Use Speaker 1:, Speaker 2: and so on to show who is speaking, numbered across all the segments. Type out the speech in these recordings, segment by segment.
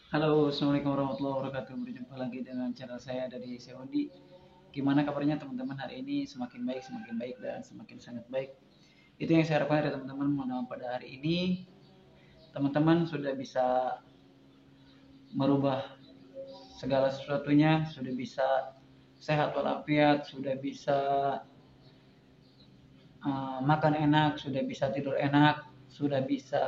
Speaker 1: Halo, Assalamualaikum warahmatullahi wabarakatuh. Berjumpa lagi dengan channel saya dari Seondi. Gimana kabarnya teman-teman hari ini? Semakin baik, dan semakin sangat baik. Itu yang saya harapkan dari teman-teman. Mudah-mudahan pada hari ini teman-teman sudah bisa merubah segala sesuatunya, sudah bisa sehat walafiat, sudah bisa makan enak, sudah bisa tidur enak, sudah bisa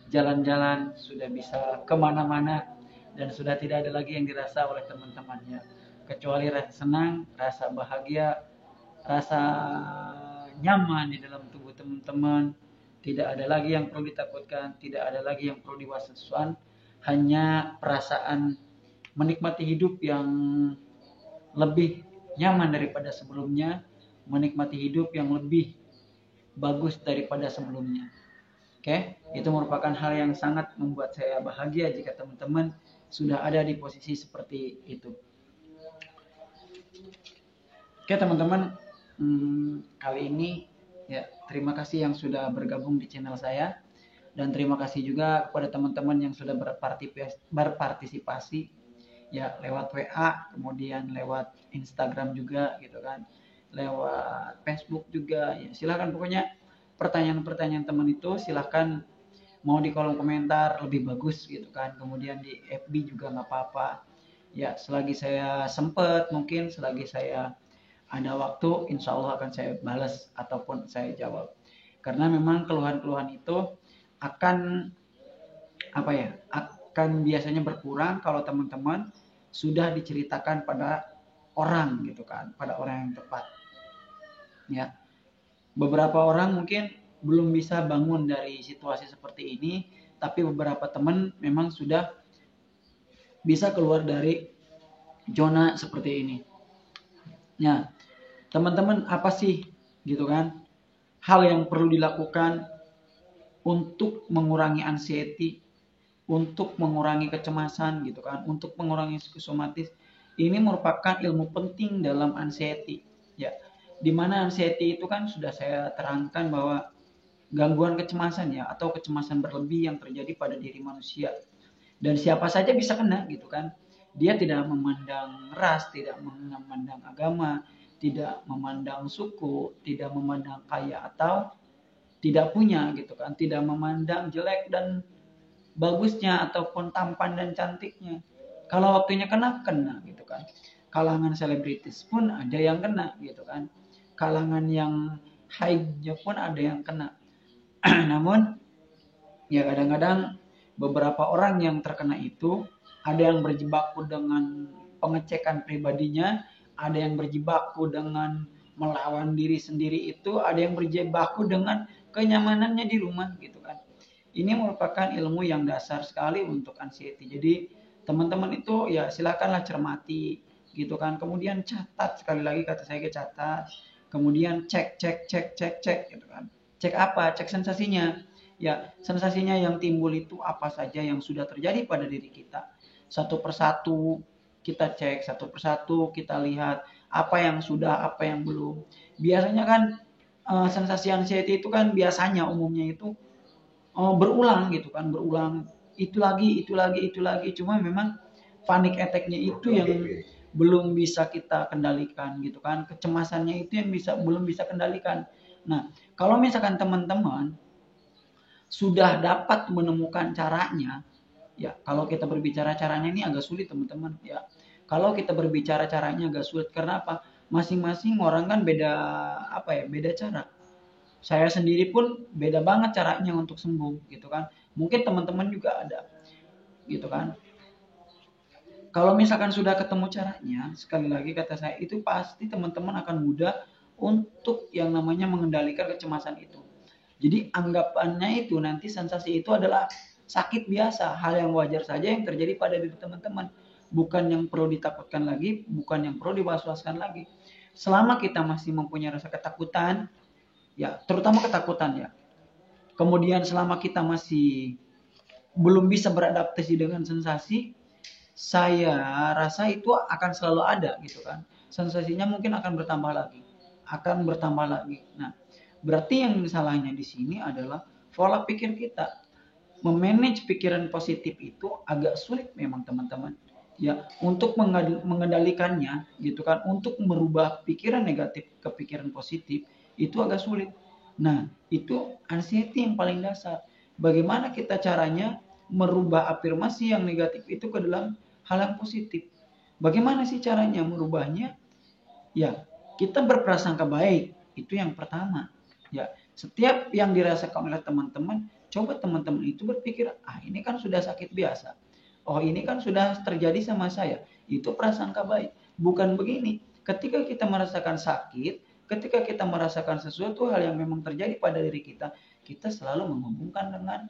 Speaker 1: jalan-jalan, sudah bisa kemana-mana, dan sudah tidak ada lagi yang dirasa oleh teman-temannya kecuali rasa senang, rasa bahagia, rasa nyaman di dalam tubuh teman-teman. Tidak ada lagi yang perlu ditakutkan, tidak ada lagi yang perlu diwaspadai, hanya perasaan menikmati hidup yang lebih nyaman daripada sebelumnya, menikmati hidup yang lebih bagus daripada sebelumnya. Oke, itu merupakan hal yang sangat membuat saya bahagia jika teman-teman sudah ada di posisi seperti itu. Oke teman-teman, kali ini ya terima kasih yang sudah bergabung di channel saya, dan terima kasih juga kepada teman-teman yang sudah berpartisipasi ya lewat WA, kemudian lewat Instagram juga gitu kan, lewat Facebook juga. Ya, silakan pokoknya pertanyaan-pertanyaan teman itu silakan, mau di kolom komentar lebih bagus gitu kan, kemudian di FB juga nggak apa-apa. Ya, selagi saya sempet, mungkin selagi saya ada waktu, insya Allah akan saya balas ataupun saya jawab. Karena memang keluhan-keluhan itu akan apa ya, akan biasanya berkurang kalau teman-teman sudah diceritakan pada orang gitu kan, pada orang yang tepat. Ya, beberapa orang mungkin belum bisa bangun dari situasi seperti ini, tapi beberapa teman memang sudah bisa keluar dari zona seperti ini. Ya, teman-teman apa sih gitu kan hal yang perlu dilakukan untuk mengurangi anxiety, untuk mengurangi kecemasan gitu kan, untuk mengurangi psikosomatis. Ini merupakan ilmu penting dalam anxiety ya. Dimana anxiety itu kan sudah saya terangkan bahwa gangguan kecemasan ya, atau kecemasan berlebih yang terjadi pada diri manusia, dan siapa saja bisa kena gitu kan. Dia tidak memandang ras, tidak memandang agama, tidak memandang suku, tidak memandang kaya atau tidak punya gitu kan, tidak memandang jelek dan bagusnya ataupun tampan dan cantiknya. Kalau waktunya kena, kena gitu kan. Kalangan selebritis pun ada yang kena gitu kan, kalangan yang high pun ada yang kena. Namun ya kadang-kadang beberapa orang yang terkena itu ada yang berjibaku dengan pengecekan pribadinya, ada yang berjibaku dengan melawan diri sendiri itu, ada yang berjibaku dengan kenyamanannya di rumah gitu kan. Ini merupakan ilmu yang dasar sekali untuk anxiety. Jadi teman-teman itu ya silakanlah cermati gitu kan. Kemudian catat, sekali lagi kata saya catat. Kemudian cek gitu kan. Cek apa? Cek sensasinya. Ya, sensasinya yang timbul itu apa saja yang sudah terjadi pada diri kita. Satu persatu kita cek, satu persatu kita lihat apa yang sudah, apa yang belum. Biasanya kan sensasi anxiety itu kan biasanya umumnya itu berulang gitu kan, berulang itu lagi, itu lagi, itu lagi. Cuma memang panic attack-nya itu yang belum bisa kita kendalikan gitu kan. Kecemasannya itu yang belum bisa kendalikan. Nah, kalau misalkan teman-teman sudah dapat menemukan caranya, ya kalau kita berbicara caranya ini agak sulit teman-teman ya. Kalau kita berbicara caranya agak sulit karena apa? Masing-masing orang kan beda apa ya, beda cara. Saya sendiri pun beda banget caranya untuk sembuh gitu kan. Mungkin teman-teman juga ada gitu kan. Kalau misalkan sudah ketemu caranya, sekali lagi kata saya, itu pasti teman-teman akan mudah untuk yang namanya mengendalikan kecemasan itu. Jadi anggapannya itu nanti sensasi itu adalah sakit biasa, hal yang wajar saja yang terjadi pada diri teman-teman. Bukan yang perlu ditakutkan lagi, bukan yang perlu diwaswaskan lagi. Selama kita masih mempunyai rasa ketakutan, ya terutama ketakutan ya. Kemudian selama kita masih belum bisa beradaptasi dengan sensasi, saya rasa itu akan selalu ada gitu kan. Sensasinya mungkin akan bertambah lagi, akan bertambah lagi. Nah, berarti yang salahnya di sini adalah pola pikir kita. memanage pikiran positif itu agak sulit memang teman-teman. Ya, untuk mengendalikannya gitu kan, untuk merubah pikiran negatif ke pikiran positif itu agak sulit. Nah, itu anxiety yang paling dasar. Bagaimana kita caranya merubah afirmasi yang negatif itu ke dalam hal yang positif? Bagaimana sih caranya merubahnya? Ya, kita berprasangka baik, itu yang pertama. Ya, setiap yang dirasakan oleh teman-teman, coba teman-teman itu berpikir, ini kan sudah sakit biasa. Oh, ini kan sudah terjadi sama saya. Itu prasangka baik. Bukan begini. Ketika kita merasakan sakit, ketika kita merasakan sesuatu hal yang memang terjadi pada diri kita selalu menghubungkan dengan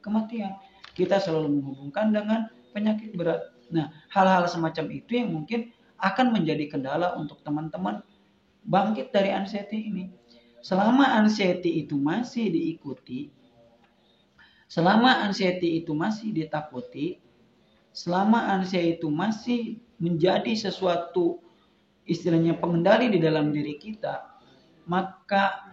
Speaker 1: kematian. Kita selalu menghubungkan dengan penyakit berat. Nah, hal-hal semacam itu yang mungkin akan menjadi kendala untuk teman-teman bangkit dari anxiety ini. Selama anxiety itu masih diikuti, selama anxiety itu masih ditakuti, selama anxiety itu masih menjadi sesuatu istilahnya pengendali di dalam diri kita, maka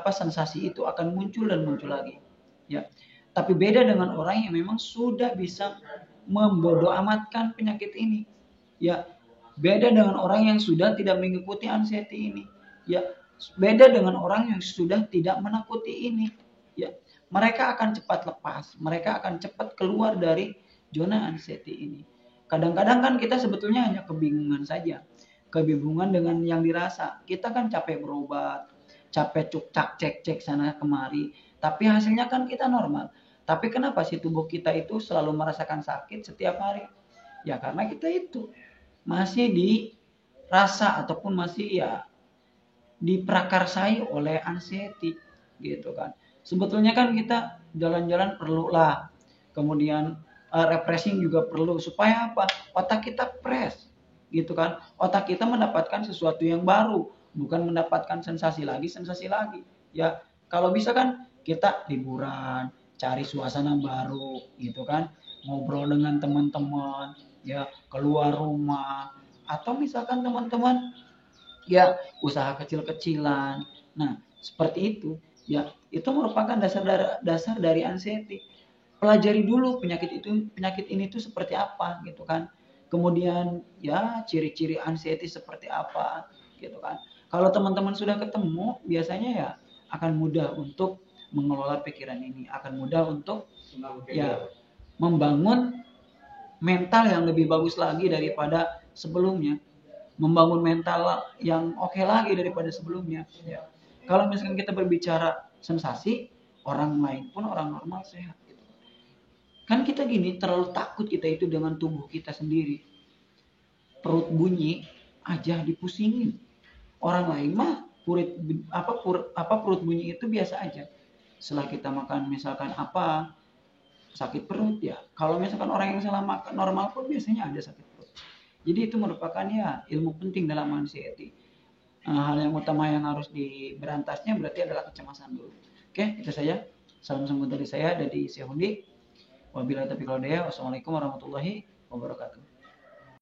Speaker 1: sensasi itu akan muncul dan muncul lagi. Ya. Tapi beda dengan orang yang memang sudah bisa membodoh amatkan penyakit ini. Ya, beda dengan orang yang sudah tidak mengikuti anxiety ini. Ya, beda dengan orang yang sudah tidak menakuti ini. Ya, mereka akan cepat lepas, mereka akan cepat keluar dari zona anxiety ini. Kadang-kadang kan kita sebetulnya hanya kebingungan saja. Kebingungan dengan yang dirasa. Kita kan capek berobat, capek cuk-cak cek-cek sana kemari, tapi hasilnya kan kita normal. Tapi kenapa sih tubuh kita itu selalu merasakan sakit setiap hari? Ya karena kita itu masih dirasa ataupun masih ya diprakarsai oleh anxiety gitu kan. Sebetulnya kan kita jalan-jalan perlulah. Kemudian refreshing juga perlu supaya apa? Otak kita fresh gitu kan. Otak kita mendapatkan sesuatu yang baru, bukan mendapatkan sensasi lagi. Ya, kalau bisa kan kita liburan, cari suasana baru gitu kan, ngobrol dengan teman-teman, ya keluar rumah, atau misalkan teman-teman ya usaha kecil-kecilan. Nah, seperti itu. Ya, itu merupakan dasar dari anxiety. Pelajari dulu penyakit ini tuh seperti apa gitu kan. Kemudian ya ciri-ciri anxiety seperti apa gitu kan. Kalau teman-teman sudah ketemu, biasanya ya akan mudah untuk mengelola pikiran ini, akan mudah untuk ya membangun mental yang lebih bagus lagi daripada sebelumnya, membangun mental yang oke lagi daripada sebelumnya. Ya. Kalau misalkan kita berbicara sensasi, orang lain pun orang normal sehat. Gitu. Kan kita gini terlalu takut kita itu dengan tubuh kita sendiri. Perut bunyi aja dipusingin. Orang lain mah perut bunyi itu biasa aja. Setelah kita makan misalkan sakit perut ya. Kalau misalkan orang yang salah makan normal pun biasanya ada sakit perut. Jadi itu merupakan ya ilmu penting dalam anxiety. Hal yang utama yang harus diberantasnya berarti adalah kecemasan dulu. Oke, itu saja. Salam sambut dari saya dari Sehundi. Wabillahi taufiq wal hidayah. Wassalamualaikum warahmatullahi wabarakatuh.